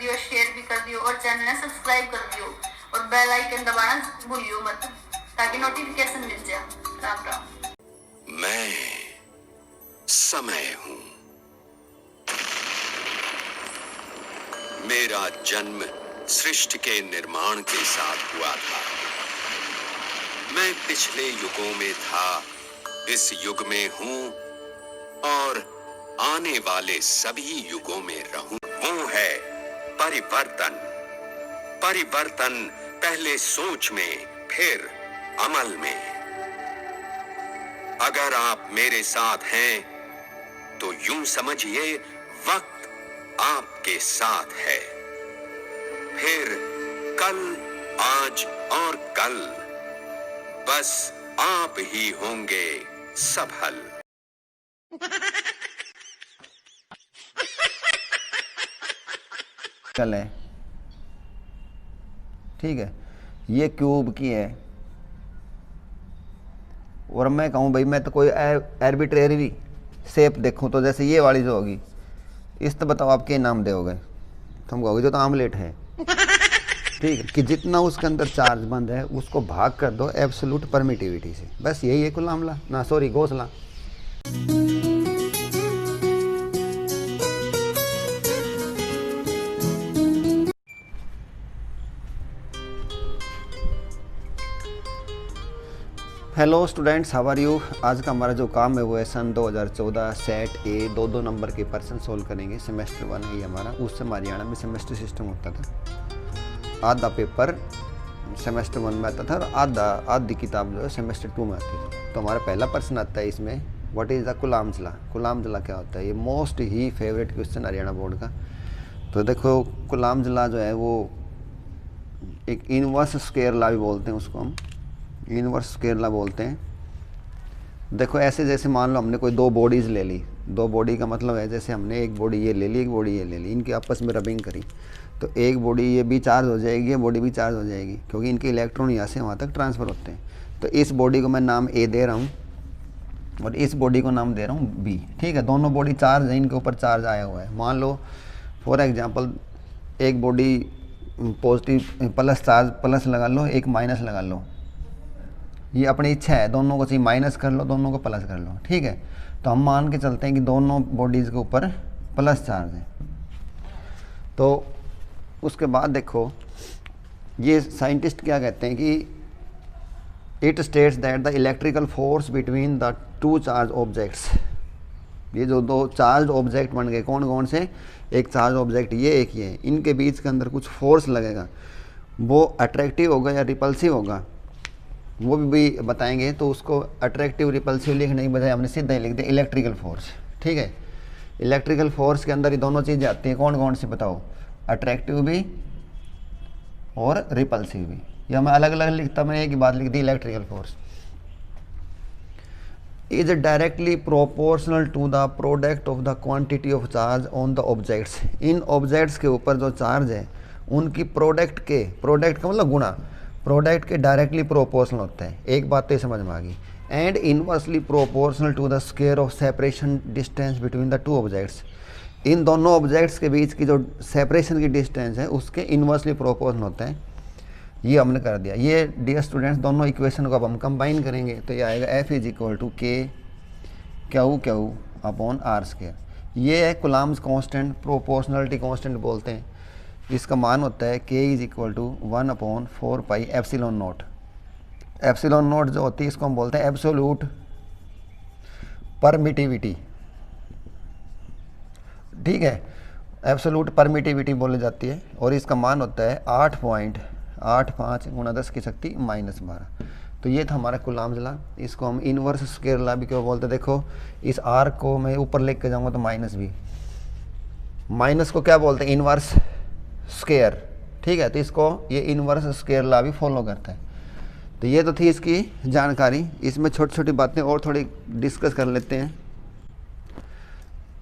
दियो, शेयर भी कर दियो और चैनल ने सब्सक्राइब कर दियो और बेल आइकन दबाना भूलियो मत ताकि नोटिफिकेशन मिल जाए। राम राम। मैं समय हूं। मेरा जन्म सृष्टि के निर्माण के साथ हुआ था। मैं पिछले युगों में था, इस युग में हूं और आने वाले सभी युगों में रहूं। वो है परिवर्तन। परिवर्तन पहले सोच में, फिर अमल में। अगर आप मेरे साथ हैं तो यूं समझिए वक्त आपके साथ है। फिर कल, आज और कल बस आप ही होंगे सफल। कल है, ठीक है, ये क्यूब की है और मैं कहूँ भाई मैं तो कोई आर्बिट्रेरी शेप देखूँ तो जैसे ये वाली जो होगी, इस तो बताओ आप क्या नाम दोगे? तुम कहोगे जो तो आमलेट है। ठीक है, कि जितना उसके अंदर चार्ज बंद है उसको भाग कर दो एब्सोल्यूट परमिटिविटी से। बस यही है कुल मामला ना, सॉरी घोसला। Hello students, how are you? आज का हमारा जो काम है वो है सन 2014 सेट ए दो नंबर के पर्सन सोल्व करेंगे। सेमेस्टर 1 है ये हमारा। उससे हरियाणा में सेमेस्टर सिस्टम होता था, आधा पेपर सेमेस्टर 1 में आता था और आधी किताब जो है सेमेस्टर 2 में आती थी। तो हमारा पहला पर्सन आता है इसमें, what is the Coulomb's law. Coulomb's law क्या होता है? ये मोस्ट ही फेवरेट क्वेश्चन हरियाणा बोर्ड का। तो देखो कुलाम्स लॉ जो है वो एक इनवर्स स्क्वायर लॉ भी बोलते हैं उसको, हम इनवर्स स्क्वायर लॉ बोलते हैं। देखो ऐसे जैसे मान लो हमने कोई दो बॉडीज़ ले ली, दो बॉडी का मतलब है जैसे हमने एक बॉडी ये ले ली, एक बॉडी ये ले ली, इनकी आपस में रबिंग करी तो एक बॉडी ये भी चार्ज हो जाएगी, ये बॉडी भी चार्ज हो जाएगी क्योंकि इनके इलेक्ट्रॉन यहाँ से वहाँ तक ट्रांसफ़र होते हैं। तो इस बॉडी को मैं नाम ए दे रहा हूँ और इस बॉडी को नाम दे रहा हूँ बी। ठीक है, दोनों बॉडी चार्ज है, इनके ऊपर चार्ज आया हुआ है। मान लो फॉर एग्जाम्पल एक body positive plus charge plus लगा लो, एक माइनस लगा लो, ये अपनी इच्छा है, दोनों को चाहिए माइनस कर लो, दोनों को प्लस कर लो। ठीक है, तो हम मान के चलते हैं कि दोनों बॉडीज़ के ऊपर प्लस चार्ज है। तो उसके बाद देखो ये साइंटिस्ट क्या कहते हैं कि it states that the electrical force between the to charge objects, ये जो दो चार्ज ऑब्जेक्ट बन गए, कौन कौन से? एक चार्ज ऑब्जेक्ट ये, एक ये, इनके बीच के अंदर कुछ फोर्स लगेगा, वो अट्रैक्टिव होगा या रिपल्सिव होगा वो भी बताएंगे। तो उसको अट्रैक्टिव रिपल्सिव लिखने की बजाय हमने सीधा ही लिख दिया इलेक्ट्रिकल फोर्स। ठीक है, इलेक्ट्रिकल फोर्स के अंदर ये दोनों चीज़ें आती हैं, कौन कौन सी बताओ? अट्रैक्टिव भी और रिपल्सिव भी। या मैं अलग अलग लिखता, मैं एक ही बात लिख दी, electrical force is directly proportional to the product of the quantity of charge on the objects. इन ऑब्जेक्ट्स के ऊपर जो चार्ज है उनकी प्रोडक्ट का मतलब गुणा, प्रोडक्ट के डायरेक्टली प्रोपोर्शनल होता है। एक बात तो समझ में आ गई। And inversely proportional to the square of separation distance between the two objects. इन दोनों ऑब्जेक्ट्स के बीच की जो सेपरेशन की डिस्टेंस है उसके इनवर्सली प्रोपोर्शनल होता है। ये हमने कर दिया। ये डियर स्टूडेंट्स दोनों इक्वेशन को अब हम कंबाइन करेंगे तो ये आएगा F इज इक्वल टू के क्यू अपॉन आर स्क्वायर। ये है कुलाम्स कांस्टेंट, प्रोपोर्शनलिटी कांस्टेंट बोलते हैं। इसका मान होता है k is equal to 1/4 pi epsilon naught. Epsilon naught जो होती है इसको हम बोलते हैं एब्सोल्यूट परमिटिविटी। ठीक है, एब्सोल्यूट परमिटिविटी बोली जाती है और इसका मान होता है 8.85 × 10⁻⁻12। तो ये था हमारा कुलाम्स लॉ। इसको हम इनवर्स स्क्वायर लॉ भी क्यों बोलते हैं? देखो इस आर को मैं ऊपर लेके के जाऊँगा तो माइनस भी, माइनस को क्या बोलते हैं? Inverse square. ठीक है, तो इसको ये इनवर्स स्क्वायर लॉ भी फॉलो करता है। तो ये तो थी इसकी जानकारी। इसमें छोटी छोटी बातें और थोड़ी डिस्कस कर लेते हैं।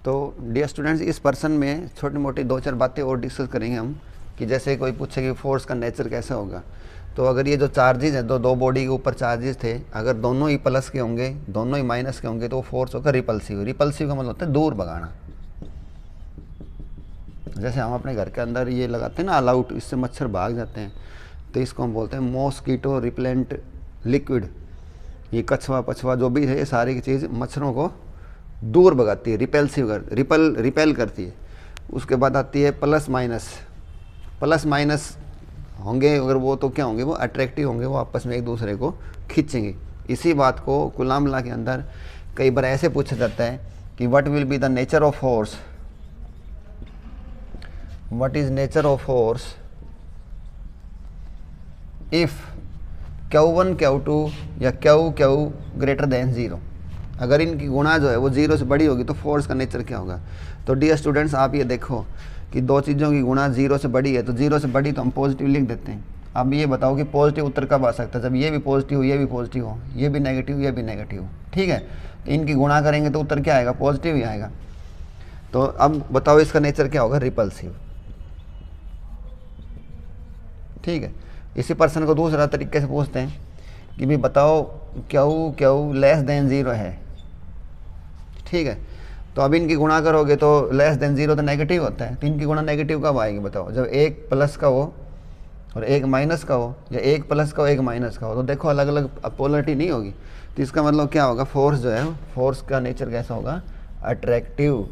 तो डियर स्टूडेंट्स इस पर्सन में छोटी मोटी 2-4 बातें और डिस्कस करेंगे हम कि जैसे कोई पूछे कि फोर्स का नेचर कैसे होगा। तो अगर ये जो चार्जेस हैं, दो बॉडी के ऊपर चार्जेस थे, अगर दोनों ही प्लस के होंगे दोनों ही माइनस के होंगे तो वो फोर्स होगा रिपल्सिव। रिपल्सिव का मतलब होता है दूर भगाना। जैसे हम अपने घर के अंदर ये लगाते हैं ना ऑल आउट, इससे मच्छर भाग जाते हैं, तो इसको हम बोलते हैं मॉस्कीटो रिपेलेंट लिक्विड। ये कछुआ पछुआ जो भी है, ये सारी की चीज़ मच्छरों को दूर भगाती है, रिपेल करती है। उसके बाद आती है प्लस माइनस होंगे अगर वो, तो क्या होंगे, वो अट्रैक्टिव होंगे, वो आपस में एक दूसरे को खींचेंगे। इसी बात को कुलामला के अंदर कई बार ऐसे पूछा जाता है कि what will be the nature of force, what is nature of force if Q1 Q2 या Q ग्रेटर देन 0। अगर इनकी गुणा जो है वो 0 से बड़ी होगी तो फोर्स का नेचर क्या होगा। तो डियर स्टूडेंट्स, आप ये देखो कि दो चीज़ों की गुणा 0 से बड़ी है, तो 0 से बड़ी तो हम पॉजिटिव लिख देते हैं। अब ये बताओ कि पॉजिटिव उत्तर कब आ सकता है, जब ये भी पॉजिटिव हो, ये भी पॉजिटिव हो, ये भी नेगेटिव, ये भी नेगेटिव, ठीक है। तो इनकी गुणा करेंगे तो उत्तर क्या आएगा, पॉजिटिव ही आएगा। तो अब बताओ इसका नेचर क्या होगा, रिपल्सिव, ठीक है। इसी पर्सन को दूसरा तरीके से पूछते हैं कि भाई बताओ Q लेस देन 0 है, ठीक है। तो अब इनकी गुणा करोगे तो लेस देन 0 तो नेगेटिव होता है, तो इनकी गुणा नेगेटिव कब आएगी बताओ, जब एक प्लस का हो और एक माइनस का हो, या एक प्लस का हो एक माइनस का हो। तो देखो अलग अलग पोलरिटी नहीं होगी, तो इसका मतलब क्या होगा, फोर्स जो है, फोर्स का नेचर कैसा होगा, अट्रैक्टिव।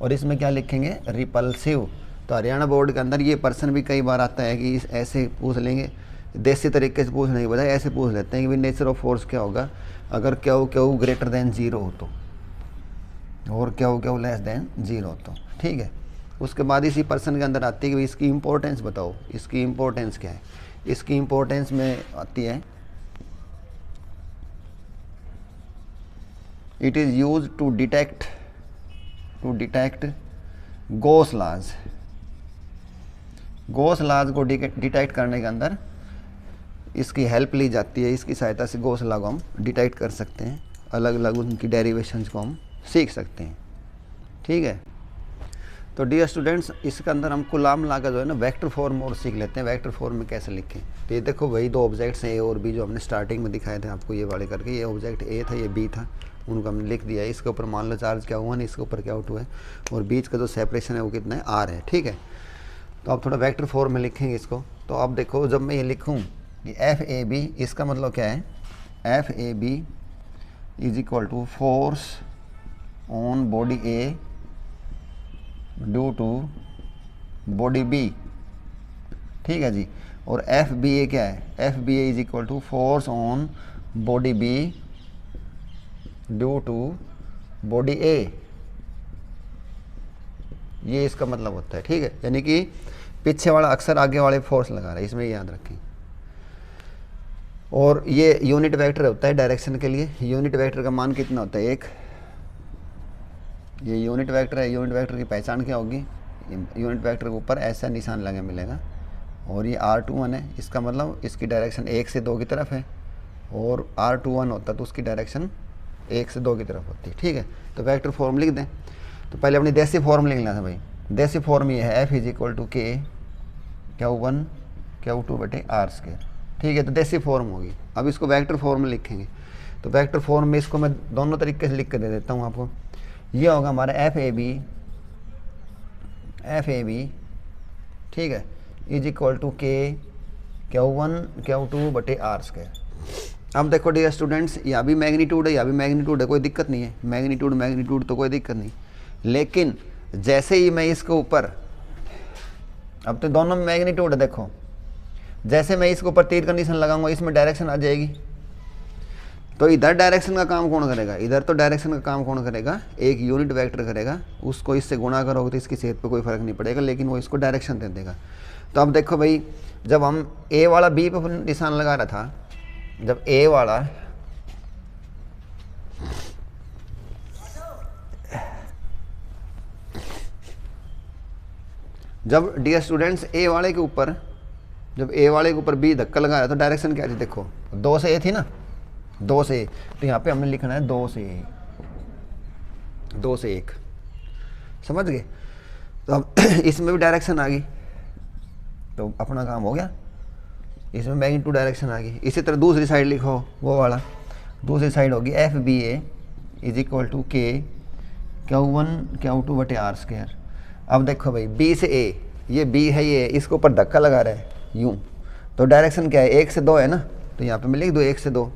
और इसमें क्या लिखेंगे, रिपल्सिव। तो हरियाणा बोर्ड के अंदर ये पर्सन भी कई बार आता है कि ऐसे पूछ लेंगे, देसी तरीके से पूछने के बजाय ऐसे पूछ लेते हैं कि भाई नेचर ऑफ फोर्स क्या होगा अगर Q ग्रेटर देन 0 हो तो, और Q लेस देन 0 हो तो, ठीक है। उसके बाद इसी पर्सन के अंदर आती है कि भाई इसकी इम्पोर्टेंस बताओ, इसकी इम्पोर्टेंस क्या है। इसकी इम्पोर्टेंस में आती है, it is use to detect Gauss laws को डिटेक्ट करने के अंदर इसकी हेल्प ली जाती है। इसकी सहायता से गॉस लॉ को हम डिटेक्ट कर सकते हैं, अलग अलग उनकी डेरिवेशंस को हम सीख सकते हैं, ठीक है। तो डियर स्टूडेंट्स, इसके अंदर हम कुलाम लॉ का जो है ना वेक्टर फॉर्म और सीख लेते हैं, वेक्टर फॉर्म में कैसे लिखें। तो ये देखो वही दो ऑब्जेक्ट्स हैं, ए और बी, जो हमने स्टार्टिंग में दिखाए थे आपको ये वाले करके। ये ऑब्जेक्ट ए था, ये बी था, उनको हमने लिख दिया है। इसके ऊपर मान लो चार्ज क्या हुआ, इसके ऊपर क्या आउट हुआ है, और बीच का जो सेपरेशन है वो कितना है, आर है, ठीक है। तो आप थोड़ा वेक्टर फॉर्म में लिखेंगे इसको। तो आप देखो जब मैं ये लिखूँ कि FAB, इसका मतलब क्या है, FAB is equal to force on body A due to body B, ठीक है जी। और FBA क्या है, FBA is equal to force on body B due to body A, ये इसका मतलब होता है, ठीक है। यानी कि पीछे वाला अक्सर आगे वाले फोर्स लगा रहा है, इसमें याद रखें। और ये यूनिट वेक्टर होता है डायरेक्शन के लिए। यूनिट वेक्टर का मान कितना होता है, 1। ये यूनिट वेक्टर है, यूनिट वेक्टर की पहचान क्या होगी, यूनिट वेक्टर के ऊपर ऐसा निशान लगा मिलेगा, और ये R21 है, इसका मतलब इसकी डायरेक्शन 1 से 2 की तरफ है, और R21 होता तो उसकी डायरेक्शन 1 से 2 की तरफ होती है, ठीक है। तो वेक्टर फॉर्म लिख दें। तो पहले अपनी देसी फॉर्म लिखना था भाई। देसी फॉर्म ये है, F is equal to K Q1 Q2 बटे R², ठीक है। तो देसी फॉर्म होगी। अब इसको वेक्टर फॉर्म में लिखेंगे। तो वेक्टर फॉर्म में इसको मैं दोनों तरीके से लिख के दे देता हूँ आपको। ये होगा हमारा FAB, ठीक है, is equal to K Q1 Q2 बटे R²। अब देखो डियर स्टूडेंट्स, या भी मैग्नीट्यूड है, या भी मैग्नीट्यूड है, कोई दिक्कत नहीं है, मैग्नीट्यूड तो कोई दिक्कत नहीं। लेकिन जैसे ही मैं इसके ऊपर, अब तो दोनों में मैग्नीट्यूड है, देखो जैसे मैं इसके ऊपर तीर का निशान लगाऊंगा, इसमें डायरेक्शन आ जाएगी। तो इधर डायरेक्शन का काम कौन करेगा, इधर तो डायरेक्शन का काम कौन करेगा, एक यूनिट वेक्टर करेगा। उसको इससे गुणा करोगे तो इसकी सेहत पे कोई फर्क नहीं पड़ेगा, लेकिन वो इसको डायरेक्शन दे देगा। तो अब देखो भाई, जब हम ए वाला बी पे निशान लगा रहा था, जब ए वाला जब डियर स्टूडेंट्स ए वाले के ऊपर, जब ए वाले के ऊपर बी धक्का लगाया तो डायरेक्शन क्या थी, देखो 2 से ए थी ना, 2 से ए। तो यहाँ पे हमने लिखना है 2 से 1, समझ गए। तो अब इसमें भी डायरेक्शन आ गई, तो अपना काम हो गया, इसमें मैग्नीट्यूड डायरेक्शन आ गई। इसी तरह दूसरी साइड लिखो, वो वाला दूसरी साइड होगी FBA is equal to K Q2 बटे आर स्क्वायर। अब देखो भाई B से A, ये B है, ये इसके ऊपर धक्का लगा रहा है यूं, तो डायरेक्शन क्या है 1 से 2 है ना, तो यहाँ पे मैं लिख दूँ 1 से 2।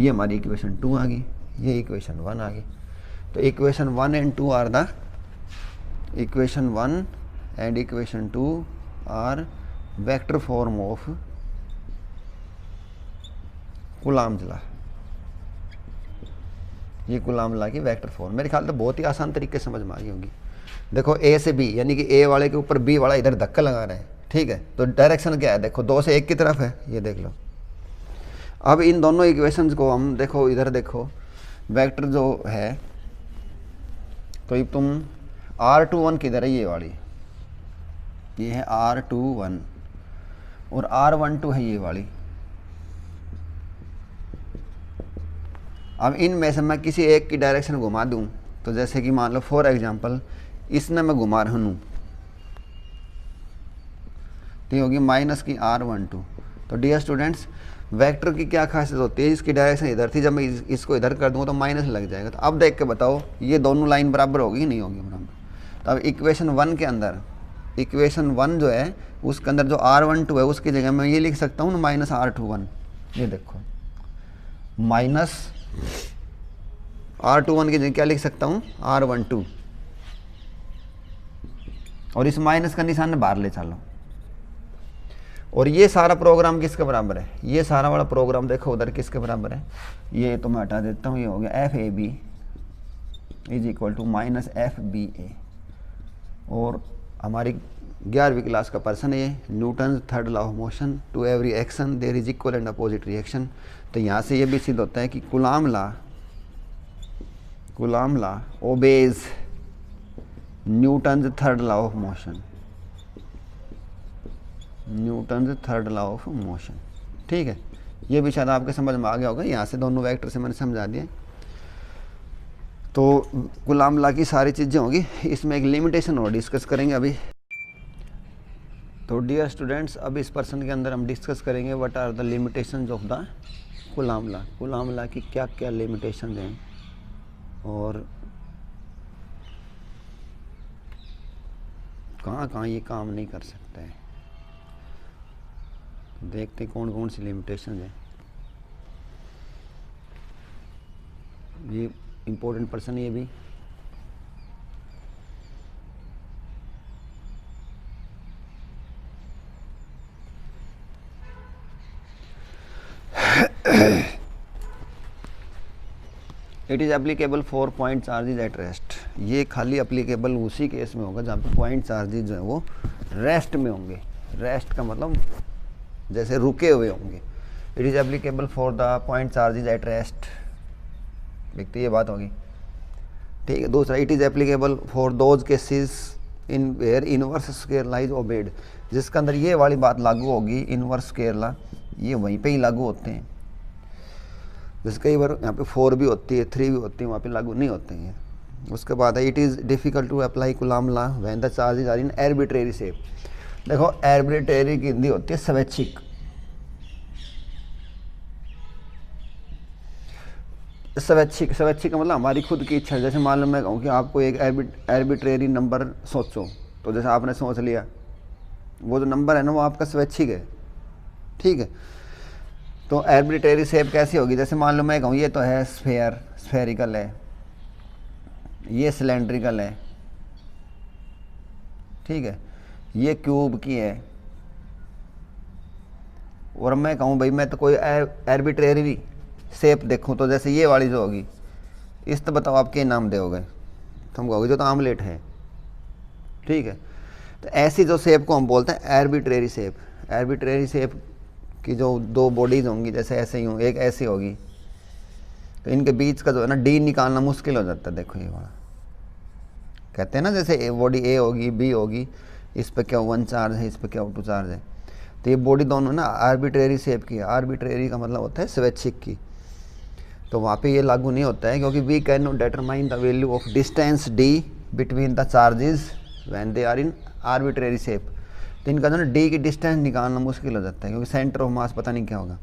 ये हमारी इक्वेशन 2 आ गई, ये इक्वेशन 1 आ गई। तो equation 1 and 2 are the equation 1 and equation 2 are vector form of Coulomb law. ये कूलाम्ब लॉ की वेक्टर फॉर्म मेरे ख्याल से बहुत ही आसान तरीके से समझ में आ गई होगी। देखो A से B, यानी कि A वाले के ऊपर B वाला इधर धक्का लगा रहा है, ठीक है, तो डायरेक्शन क्या है, देखो 2 से 1 की तरफ है, ये देख लो। अब इन दोनों इक्वेशंस को हम देखो, इधर देखो वेक्टर जो है, तो ये तुम R21 किधर है, ये वाली, ये है R21, और R12 है ये वाली। अब इनमें से मैं किसी एक की डायरेक्शन घुमा दूं, तो जैसे कि मान लो फॉर एग्जांपल इसने मैं घुमा रहा हूँ, तो ये होगी माइनस की R12। तो डियर स्टूडेंट्स, वेक्टर की क्या खासियत होती है, इसकी डायरेक्शन इधर थी, जब मैं इसको इधर कर दूंगा तो माइनस लग जाएगा। तो अब देख के बताओ ये दोनों लाइन बराबर होगी नहीं होगी बराबर। तो अब इक्वेशन 1 के अंदर, इक्वेशन 1 जो है उसके अंदर जो R12 है उसकी जगह मैं ये लिख सकता हूँ ना माइनस R21। ये देखो माइनस R21 की जगह क्या लिख सकता हूँ, R12, और इस माइनस का निशान बाहर ले चलो। और ये सारा प्रोग्राम किसके बराबर है, ये सारा वाला प्रोग्राम देखो उधर किसके बराबर है, ये तो मैं हटा देता हूँ, ये हो गया FAB is equal to minus FBA। और हमारी 11वीं क्लास का पर्सन है ये, Newton third law of motion, to every action there is equal and opposite reaction. तो यहाँ से ये भी सिद्ध होता है कि Coulomb law obeys Newton third law of motion, Newton third law of motion, ठीक है। ये भी शायद आपके समझ में आ गया होगा, यहाँ से दोनों वेक्टर से मैंने समझा दिया। तो कूलाम्ब लॉ की सारी चीज़ें होगी, इसमें एक लिमिटेशन और डिस्कस करेंगे अभी। तो डियर स्टूडेंट्स, अब इस पर्सन के अंदर हम डिस्कस करेंगे what are the limitations of the Coulomb law. Coulomb law की क्या क्या लिमिटेशन हैं और कहाँ ये काम नहीं कर सकता है, देखते कौन कौन सी लिमिटेशन है। ये इम्पोर्टेंट पर्सन ये भी। It is applicable for point charges at rest. ये खाली एप्लीकेबल उसी केस में होगा जहाँ पे पॉइंट चार्जेज जो है वो रेस्ट में होंगे। रेस्ट का मतलब जैसे रुके हुए होंगे। It is applicable for the point charges at rest, देखते ये बात होगी, ठीक है। दूसरा, it is applicable for those cases in where inverse square law is obeyed, जिसके अंदर ये वाली बात लागू होगी, इनवर्स स्क्वायर लॉ ये वहीं पे ही लागू होते हैं। जैसे कई बार यहाँ पे 4 भी होती है, 3 भी होती है, वहाँ पे लागू नहीं होते हैं। उसके बाद है it is difficult to apply Coulomb law when the charges are in arbitrary shape. देखो आर्बिट्रेरी की हिंदी होती है स्वैच्छिक। स्वैच्छिक का मतलब हमारी खुद की इच्छा। जैसे मान लो मैं कहूँ कि आपको एक आर्बिट्रेरी नंबर सोचो, तो जैसे आपने सोच लिया, वो जो नंबर है ना वो आपका स्वैच्छिक है, ठीक है। तो आर्बिट्रेरी शेप कैसी होगी, जैसे मान लो मैं कहूँ ये तो है स्फेरिकल है, ये सिलेंड्रिकल है, ठीक है, ये क्यूब की है, और मैं कहूँ भाई मैं तो कोई आर्बिट्रेरी शेप देखूँ, तो जैसे ये वाली जो होगी, इस तो बताओ आप क्या नाम दोगे, तुम कहोगे जो तो आमलेट है, ठीक है। तो ऐसी जो शेप को हम बोलते हैं आर्बिट्रेरी शेप। आर्बिट्रेरी शेप की जो 2 बॉडीज होंगी, जैसे ऐसे ही हो, एक ऐसी होगी, तो इनके बीच का जो है ना डी निकालना मुश्किल हो जाता है। देखो ये वाला कहते हैं ना, जैसे बॉडी ए होगी, बी होगी, इस पे क्या 1 चार्ज है, इस पे क्या 2 चार्ज है, तो ये बॉडी दोनों ना आर्बिट्रेरी शेप की है। आर्बिट्रेरी का मतलब होता है स्वैच्छिक की, तो वहाँ पे ये लागू नहीं होता है, क्योंकि we can not determine the value of distance d between the charges when they are in arbitrary shape. तो इनका जो ना डी की डिस्टेंस निकालना मुश्किल हो जाता है, क्योंकि सेंटर ऑफ मास पता नहीं क्या होगा।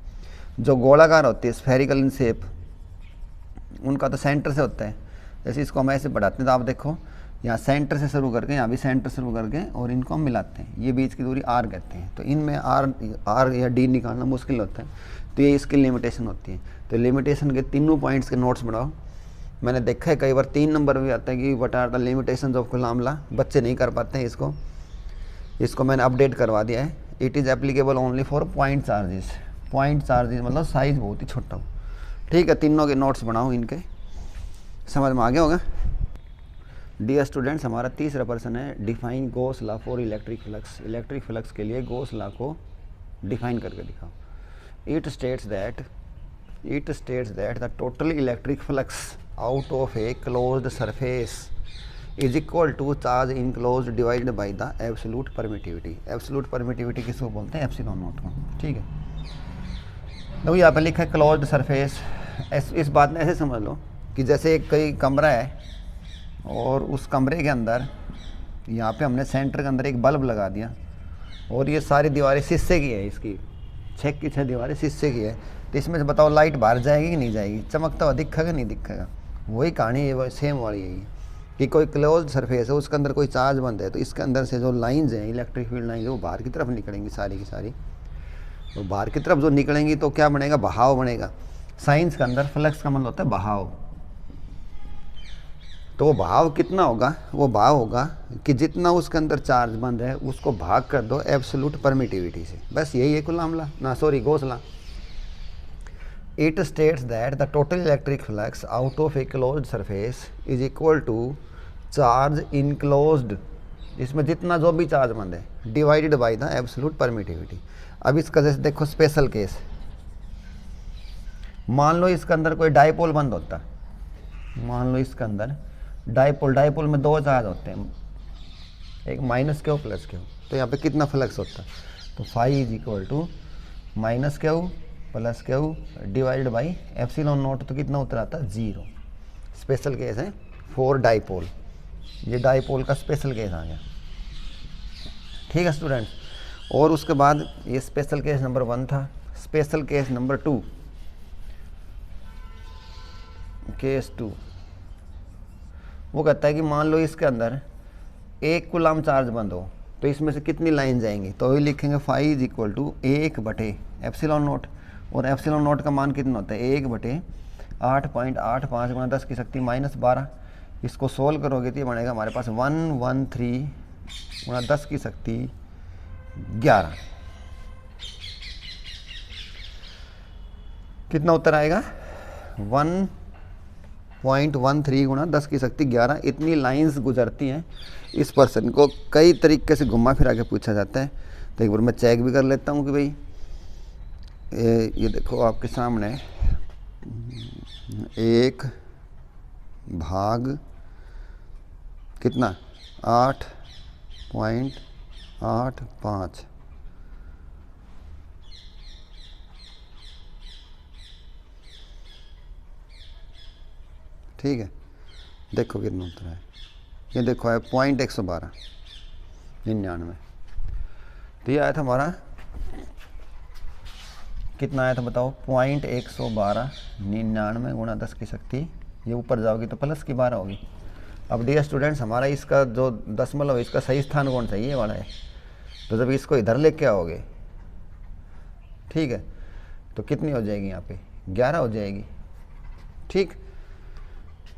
जो गोलाकार होती है स्फेरिकल इन शेप, उनका तो सेंटर से होता है। जैसे इसको हम ऐसे बढ़ाते हैं तो आप देखो यहाँ सेंटर से शुरू करके यहाँ भी सेंटर से शुरू करके और इनको हम मिलाते हैं, ये बीच की दूरी आर कहते हैं। तो इनमें आर या डी निकालना मुश्किल होता है, तो ये इसकी लिमिटेशन होती है। तो लिमिटेशन के तीनों पॉइंट्स के नोट्स बनाओ। मैंने देखा है कई बार 3 नंबर भी आता है कि what are the limitations of Coulomb law, बच्चे नहीं कर पाते हैं इसको मैंने अपडेट करवा दिया है। It is applicable only for point charges. Point charges मतलब साइज़ बहुत ही छोटा हो। ठीक है, तीनों के नोट्स बनाओ, इनके समझ में आ गया होगा। डियर स्टूडेंट्स, हमारा तीसरा प्रश्न है define Gauss law for electric flux. Electric flux के लिए गॉस लॉ को डिफाइन करके दिखाओ। It states that the total electric flux out of a closed surface is equal to charge enclosed divided by the absolute permittivity. Absolute permittivity किसको बोलते हैं? Epsilon not को। ठीक है, तो यहाँ पे लिखा है क्लोज्ड सरफेस। इस बात में ऐसे समझ लो कि जैसे कोई कमरा है और उस कमरे के अंदर यहाँ पे हमने सेंटर के अंदर एक बल्ब लगा दिया और ये सारी दीवारें शीशे की है, इसकी 6 की 6 दीवारें शीशे की है। तो इसमें से बताओ लाइट बाहर जाएगी कि नहीं जाएगी? चमकता हुआ दिखेगा नहीं दिखेगा? वही कहानी है, सेम वाली है कि कोई क्लोज सरफेस है, उसके अंदर कोई चार्ज बंद है, तो इसके अंदर से जो लाइंस हैं, इलेक्ट्रिक फील्ड लाइंस, वो बाहर की तरफ निकलेंगी सारी की सारी। तो बाहर की तरफ जो निकलेंगी तो क्या बनेगा? बहाव बनेगा। साइंस के अंदर फ्लक्स का मतलब होता है बहाव। तो वो भाव कितना होगा? वो भाव होगा कि जितना उसके अंदर चार्ज बंद है उसको भाग कर दो एब्सोल्यूट परमिटिविटी से। बस यही है Coulomb law, Gauss law. It states that the total electric flux out of a closed surface is equal to charge enclosed, इसमें जितना जो भी चार्ज बंद है, divided by the absolute permittivity. अब इसका जैसे देखो स्पेशल केस, मान लो इसके अंदर कोई डायपोल बंद होता, मान लो इसके अंदर डायपोल में 2 चार्ज होते हैं, एक माइनस क्यू प्लस क्यू। तो यहाँ पे कितना फ्लक्स होता है? तो phi is equal to minus q plus q divided by epsilon naught. तो कितना उत्तर आता है? 0। स्पेशल केस है फॉर डायपोल, ये डायपोल का स्पेशल केस आ गया। ठीक है स्टूडेंट्स, और उसके बाद ये स्पेशल केस नंबर 1 था। स्पेशल केस नंबर 2, केस 2 वो कहता है कि मान लो इसके अंदर 1 कूलम्ब चार्ज बंद हो, तो इसमें से कितनी लाइन जाएंगी? तो वही लिखेंगे फाई इज इक्वल टू 1/एप्सिलॉन नॉट। और एप्सिलॉन नॉट का मान कितना होता है? 1/8.85 गुणा 10 की शक्ति -12। इसको सोल्व करोगे तो ये बनेगा हमारे पास 113 गुणा 10 की शक्ति 11। कितना उत्तर आएगा? 1.13 गुणा 10 की शक्ति 11। इतनी लाइंस गुजरती हैं। इस पर्सन को कई तरीके से घुमा फिरा के पूछा जाता है। तो एक बार मैं चेक भी कर लेता हूँ कि भाई ये देखो आपके सामने 1 भाग कितना 8.85। ठीक है, देखो कितना उत्तर है। ये देखो है 0.112 99। तो ये आया था हमारा, कितना आया था बताओ? 0.112 99 गुणा 10 की शक्ति, ये ऊपर जाओगी तो प्लस की 12 होगी। अब डियर स्टूडेंट्स, हमारा इसका जो दशमलव, इसका सही स्थान कौन सा? ये वाला है। तो जब इसको इधर लेके आओगे, ठीक है, तो कितनी हो जाएगी? यहाँ पे 11 हो जाएगी। ठीक,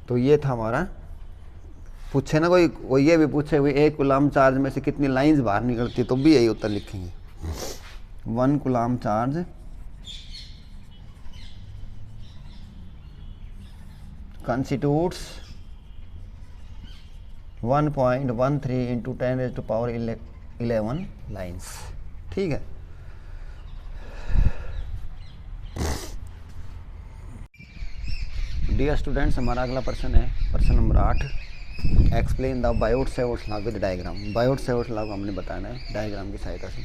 तो ये था हमारा। पूछे ना कोई ये भी पूछे हुए 1 कूलम्ब चार्ज में से कितनी लाइंस बाहर निकलती है, तो भी यही उत्तर लिखेंगे। 1 coulomb charge constitutes 1.13 into 10⁻11 lines. ठीक है, डियर स्टूडेंट्स, हमारा अगला प्रश्न है प्रश्न number 8। Explain the Biot-Savart law with diagram. Biot-Savart law को हमने बताना है डायग्राम की सहायता से।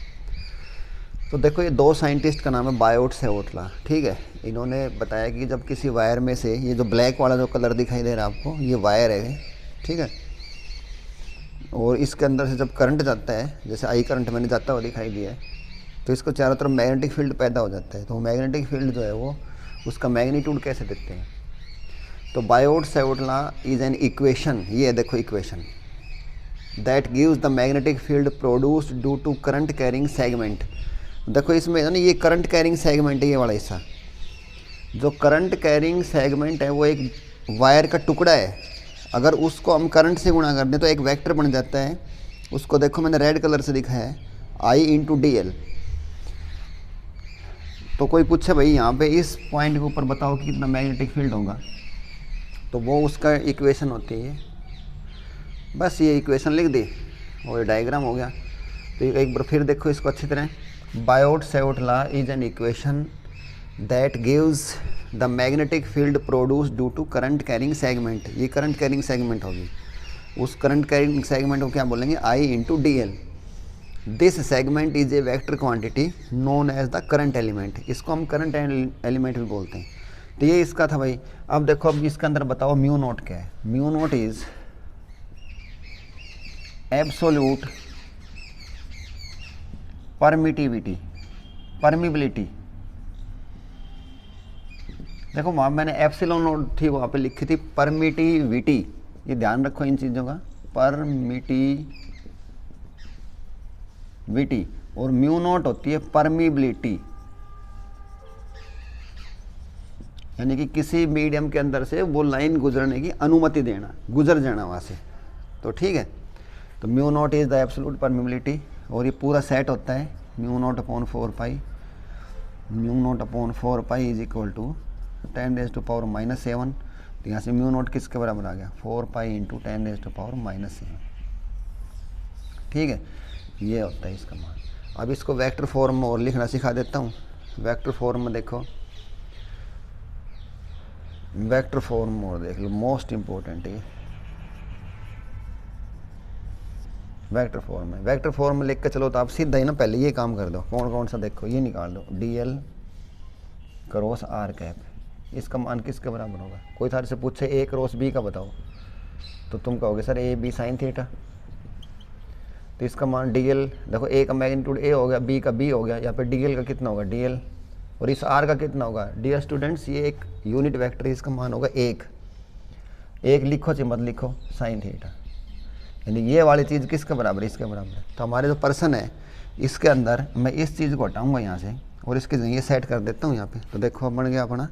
तो देखो, ये 2 साइंटिस्ट का नाम है बायोट-सेवर्ट लॉ। ठीक है, इन्होंने बताया कि जब किसी वायर में से, ये जो ब्लैक वाला जो कलर दिखाई दे रहा है आपको, ये वायर है। ठीक है, और इसके अंदर से जब करंट जाता है, जैसे आई करंट मैंने जाता हुआ दिखाई दिया है, तो इसको चारों तरफ मैग्नेटिक फील्ड पैदा हो जाता है। तो मैग्नेटिक फील्ड जो है वो, उसका मैग्नीट्यूड कैसे देखते हैं? तो Biot Savart law is an equation, ये देखो equation, that gives the magnetic field produced due to current carrying segment. देखो इसमें ना ये करंट कैरिंग सेगमेंट है, ये वाला हिस्सा जो करंट कैरिंग सेगमेंट है वो एक वायर का टुकड़ा है। अगर उसको हम करंट से गुणा कर दें तो एक वेक्टर बन जाता है। उसको देखो मैंने रेड कलर से लिखा है I/DL। तो कोई पूछे भाई यहाँ पे इस पॉइंट के ऊपर बताओ कि कितना मैग्नेटिक फील्ड होगा, तो वो उसका इक्वेशन होती है। बस ये इक्वेशन लिख दी और ये डायग्राम हो गया। तो एक बार फिर देखो इसको अच्छी तरह, Biot Savart law is an equation that gives the magnetic field produced due to current carrying segment. ये करंट कैरिंग सेगमेंट होगी, उस करंट कैरिंग सेगमेंट को क्या बोलेंगे I/DL। This segment is a vector quantity known as the current element. इसको हम current element भी बोलते हैं। तो ये इसका था भाई। अब देखो अब इसके अंदर बताओ म्यू नोट क्या है। Mu note is absolute permeability. देखो वहाँ मैंने एप्सिलॉन नोट थी वहाँ पे लिखी थी परमिटिविटी। ये ध्यान रखो इन चीज़ों का, परमिटिविटी। और म्यू नोट होती है परमिबिलिटी, यानी कि किसी मीडियम के अंदर से वो लाइन गुजरने की अनुमति देना, गुजर जाना वहाँ से। तो ठीक है, तो mu naught is the absolute permeability. और ये पूरा सेट होता है mu naught upon 4 pi is equal to 10⁻⁻⁷। तो यहाँ से म्यू नोट किसके बराबर आ गया 4 पाई इंटू 10⁻⁻⁷। ठीक है, ये होता है इसका मान। अब इसको वेक्टर फॉर्म में और लिखना सिखा देता हूँ। वेक्टर फॉर्म में देखो, वेक्टर फॉर्म और देख लो, मोस्ट इम्पोर्टेंट है वेक्टर फॉर्म है। वेक्टर फॉर्म में लिख के चलो तो आप सीधा ही ना पहले ये काम कर दो। कौन कौन सा देखो, ये निकाल दो DL क्रॉस R कैप। इसका मान किसके बराबर होगा? कोई थार से पूछे A क्रॉस B का बताओ तो तुम कहोगे सर AB साइन थीटा। तो इसका मान DL, देखो A का मैग्नीट्यूड A हो गया, B का B हो गया, यहाँ पे DL का कितना होगा DL, और इस R का कितना होगा। डियर स्टूडेंट्स ये एक यूनिट वेक्टर है, इसका मान होगा 1 लिखो चाहे मत लिखो साइन थीटा। यानी ये वाली चीज़ किसके बराबर है, इसके बराबर है। तो हमारे जो पर्सन है इसके अंदर मैं इस चीज़ को हटाऊंगा यहाँ से और इसके ये सेट कर देता हूँ यहाँ पे। तो देखो बन गया अपना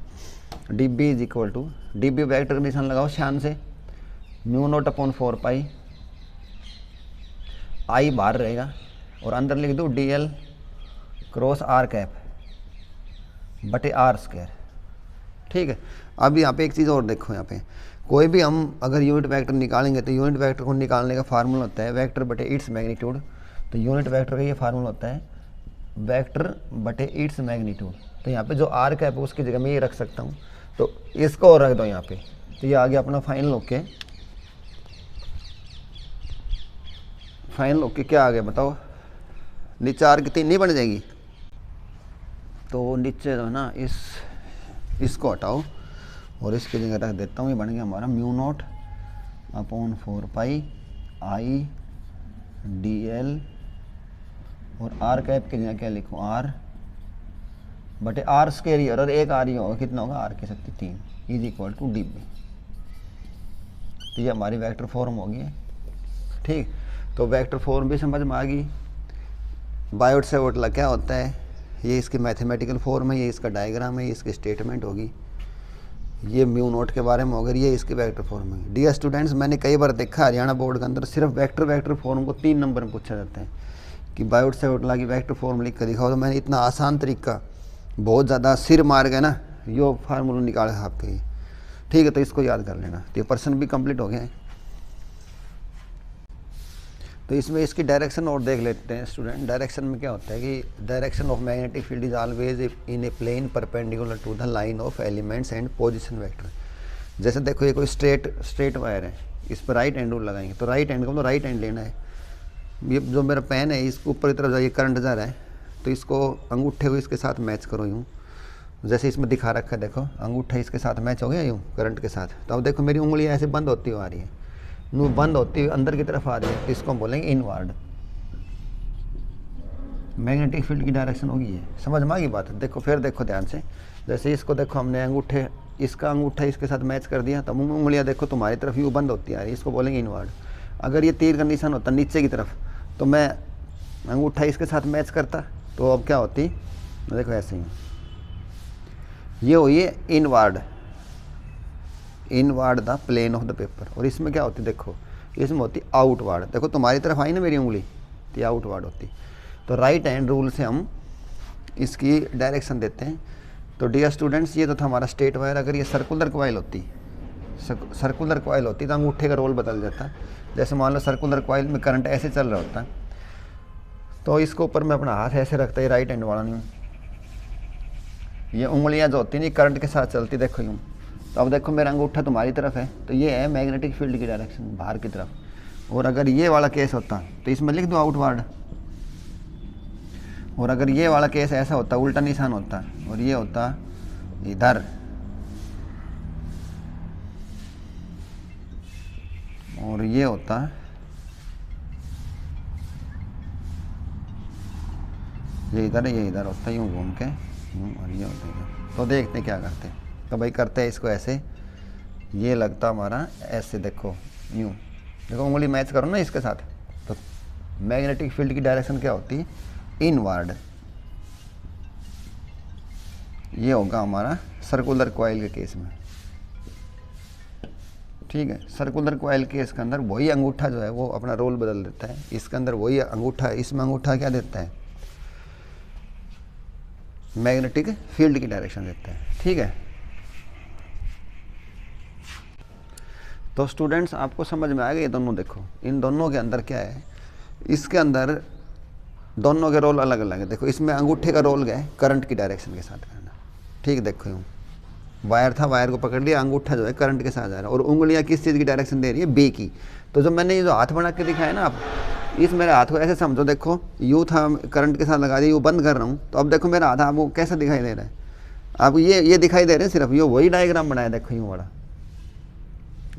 DB is equal to, DB vector का निशान लगाओ शान से, mu naught upon 4 pi, I बाहर रहेगा और अंदर लिख दो DL क्रॉस R कैप बटे R स्क्वायर। ठीक है, अब यहाँ पे एक चीज़ और देखो, यहाँ पे कोई भी हम अगर यूनिट वेक्टर निकालेंगे तो यूनिट वेक्टर को निकालने का फार्मूला होता है वेक्टर बटे इट्स मैग्नीट्यूड। तो यूनिट वेक्टर का ये फार्मूला होता है वेक्टर बटे इट्स मैग्नीट्यूड। तो यहाँ पे जो R कैप है उसकी जगह मैं ये रख सकता हूँ, तो इसको और रख दो यहाँ पे। तो ये आ गया अपना फाइनल ओके। फाइनल ओके क्या आ गया बताओ, नीचे R कितनी नहीं बन जाएगी। तो नीचे जो है ना इसको हटाओ और इसकी जगह रख देता हूँ, ये बन गया हमारा mu naught upon 4 pi I DL और R कैप की जगह क्या लिखूँ R बटे R स्क्वायर, और एक R ही होगा, कितना होगा R की शक्ति 3 इज इक्वल टू DB। तो ये हमारी वेक्टर फॉर्म होगी। ठीक, तो वेक्टर फॉर्म भी समझ में आ गई। बायोट-सैवर्ट लॉ क्या होता है, ये इसकी मैथमेटिकल फॉर्म है, ये इसका डायग्राम है, ये इसकी स्टेटमेंट होगी, ये म्यू नोट के बारे में होगा, ये इसकी वेक्टर फॉर्म है। डियर स्टूडेंट्स मैंने कई बार देखा हरियाणा बोर्ड के अंदर सिर्फ वेक्टर फॉर्म को 3 नंबर में पूछा जाता है कि बायोट-सैवर्ट लॉ की वेक्टर फॉर्म लिख कर दिखाओ। तो मैंने इतना आसान तरीका, बहुत ज़्यादा सिर मार गए ना, यो फार्मूला निकाले आपके। ठीक है, तो इसको याद कर लेना। तो ये पर्सन भी कंप्लीट हो गया है। तो इसमें इसकी डायरेक्शन और देख लेते हैं स्टूडेंट। डायरेक्शन में क्या होता है कि direction of magnetic field is always in a plane perpendicular to the line of elements and position vector. जैसे देखो ये कोई स्ट्रेट वायर है, इस पर राइट हैंड रूल लगाएंगे तो राइट हैंड को तो राइट हैंड लेना है। ये जो मेरा पेन है इसको ऊपर की तरफ जाइए, करंट जा रहा है, तो इसको अंगूठे को इसके साथ मैच करो यूँ, जैसे इसमें दिखा रखा है। देखो अंगूठा इसके साथ मैच हो गया यूँ करंट के साथ। तो अब देखो मेरी उंगली ऐसे बंद होती हुई आ रही है, बंद होती हुई अंदर की तरफ आ रही है, तो इसको हम बोलेंगे इनवर्ड। मैग्नेटिक फील्ड की डायरेक्शन होगी ये। समझ में आ गई बात? देखो फिर देखो ध्यान से, जैसे इसको देखो हमने अंगूठे, इसका अंगूठा इसके साथ मैच कर दिया, तो उंगलियां देखो तुम्हारी तरफ यूँ बंद होती आ रही, इसको बोलेंगे इनवर्ड। अगर ये तीर का निशान होता नीचे की तरफ, तो मैं अंगूठा इसके साथ मैच करता, तो अब क्या होती, देखो ऐसे ही ये हुई है inward, inward the plane of the paper. और इसमें क्या होती, देखो इसमें होती आउटवर्ड। देखो तुम्हारी तरफ आई ना मेरी उंगली, तो ये आउटवर्ड होती। तो राइट हैंड रूल से हम इसकी डायरेक्शन देते हैं। तो डियर स्टूडेंट्स, ये तो था हमारा स्टेट वायर। अगर ये सर्कुलर कॉइल होती, सर्कुलर कॉइल होती तो अंगूठे का रोल बदल जाता। जैसे मान लो सर्कुलर कॉइल में करंट ऐसे चल रहा होता, तो इसके ऊपर मैं अपना हाथ ऐसे रखता है, राइट हैंड वाला नहीं, ये उंगलियां जो होती नहीं करंट के साथ चलती, देखो यूँ। तो अब देखो मेरा अंगूठा तुम्हारी तरफ है, तो ये है मैग्नेटिक फील्ड की डायरेक्शन बाहर की तरफ। और अगर ये वाला केस होता तो इसमें लिख दो आउटवर्ड। और अगर ये वाला केस ऐसा होता, उल्टा निशान होता, और ये होता इधर, और ये होता ये इधर, ये इधर होता, यूँ घूम के यूँ, और ये होता इधर। तो देखते क्या करते हैं। तो भाई करते हैं इसको ऐसे, ये लगता हमारा ऐसे, देखो यूँ, देखो उंगली मैच करो ना इसके साथ। तो मैग्नेटिक फील्ड की डायरेक्शन क्या होती है, इनवर्ड। ये होगा हमारा सर्कुलर कॉइल के केस में, ठीक है। सर्कुलर कॉइल केस के अंदर वही अंगूठा जो है वो अपना रोल बदल देता है। इसके अंदर वही अंगूठा, इसमें अंगूठा क्या देता है, मैग्नेटिक फील्ड की डायरेक्शन देता है, ठीक है। तो स्टूडेंट्स आपको समझ में आ गया ये दोनों। देखो इन दोनों के अंदर क्या है, इसके अंदर दोनों के रोल अलग अलग है। देखो इसमें अंगूठे का रोल गया है करंट की डायरेक्शन के साथ करना, ठीक। देखो यूँ वायर था, वायर को पकड़ लिया, अंगूठा जो है करंट के साथ जा रहा है, और उंगलियां किस चीज़ की डायरेक्शन दे रही है, बे की। तो जो मैंने ये जो हाथ बना के दिखाया ना, आप इस मेरे हाथ को ऐसे समझो, देखो यूँ था करंट के साथ लगा दिया, यूँ बंद कर रहा हूँ, तो अब देखो मेरा हाथ आपको कैसा दिखाई दे रहा है, आपको ये दिखाई दे रहे हैं सिर्फ, ये वही डायग्राम बनाया, देखो यूँ बड़ा,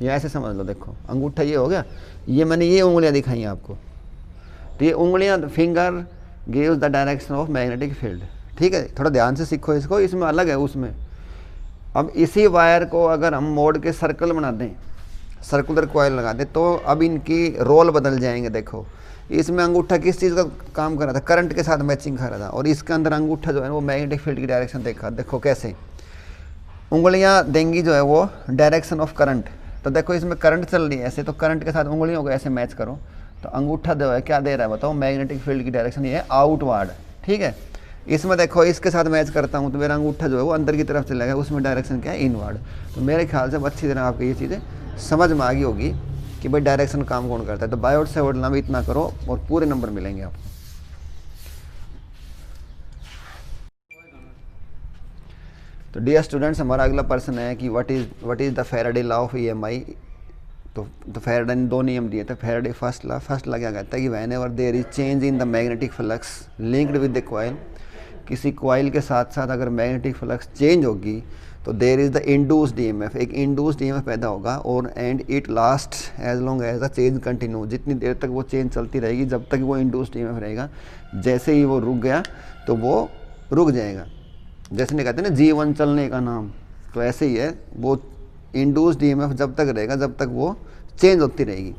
ये ऐसे समझ लो। देखो अंगूठा ये हो गया, ये मैंने ये उंगलियाँ दिखाई आपको, तो ये उंगलियाँ, finger gives the direction of magnetic field, ठीक है। थोड़ा ध्यान से सीखो इसको, इसमें अलग है उसमें। अब इसी वायर को अगर हम मोड़ के सर्कल बना दें, सर्कुलर कॉइल लगा दें, तो अब इनकी रोल बदल जाएंगे। देखो इसमें अंगूठा किस चीज़ का काम कर रहा था, करंट के साथ मैचिंग कर रहा था, और इसके अंदर अंगूठा जो है वो मैग्नेटिक फील्ड की डायरेक्शन देखा। देखो कैसे उंगलियां देंगी जो है वो डायरेक्शन ऑफ करंट। तो देखो इसमें करंट चल रही है ऐसे, तो करंट के साथ उंगलियों को ऐसे मैच करो, तो अंगूठा जो है क्या दे रहा है बताओ, मैग्नेटिक फील्ड की डायरेक्शन ये है आउटवर्ड, ठीक है। इसमें देखो इसके साथ मैच करता हूँ तो मेरा अंगूठा जो है वो अंदर की तरफ चलेगा, उसमें डायरेक्शन क्या है, इनवर्ड। तो मेरे ख्याल से अच्छी तरह आपको ये चीज़ें समझ में आ गई होगी कि भाई डायरेक्शन काम कौन करता है। तो बायोट से वोडना भी इतना करो और पूरे नंबर मिलेंगे आपको। तो डियर स्टूडेंट्स, हमारा अगला प्रश्न है कि what is the Faraday law of EMI। तो फैराडे ने दो नियम दिए थे। फैराडे फर्स्ट लॉ क्या कहता है कि whenever there is change in the magnetic flux linked with the coil, किसी कॉइल के साथ साथ अगर मैग्नेटिक फ्लक्स चेंज होगी तो there is the induced EMF, एक इंड्यूस्ड EMF पैदा होगा, और and it last as long as the change continue, जितनी देर तक वो चेंज चलती रहेगी, जब तक वो इंड्यूस्ड EMF रहेगा। जैसे ही वो रुक गया तो वो रुक जाएगा। जैसे नहीं कहते ना जीवन चलने का नाम, तो ऐसे ही है, वो इंड्यूस्ड EMF जब तक रहेगा जब तक वो चेंज होती रहेगी।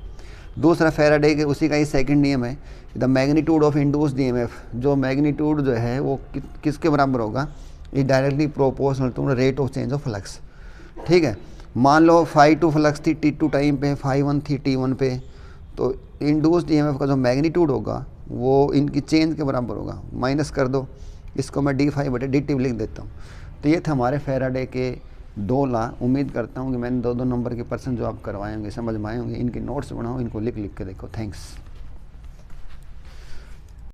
दूसरा फैराडे के उसी का ही सेकंड नियम है, the magnitude of induced EMF, जो मैग्नीट्यूड जो है वो किसके बराबर होगा, is directly proportional to the rate of change of flux, ठीक है। मान लो φ2 फ्लक्स थी T2 टाइम पे, φ1 थी T1 पे, तो इंड्यूस्ड EMF का जो मैग्नीट्यूड होगा वो इनकी चेंज के बराबर होगा। माइनस कर दो, इसको मैं d∅/dt लिख देता हूँ। तो ये थे हमारे फैराडे के दो लॉ। उम्मीद करता हूँ कि मैंने दो नंबर के प्रश्न जो आप करवाए होंगे समझ में आए होंगे। इनके नोट्स बनाओ, इनको लिख के देखो। थैंक्स।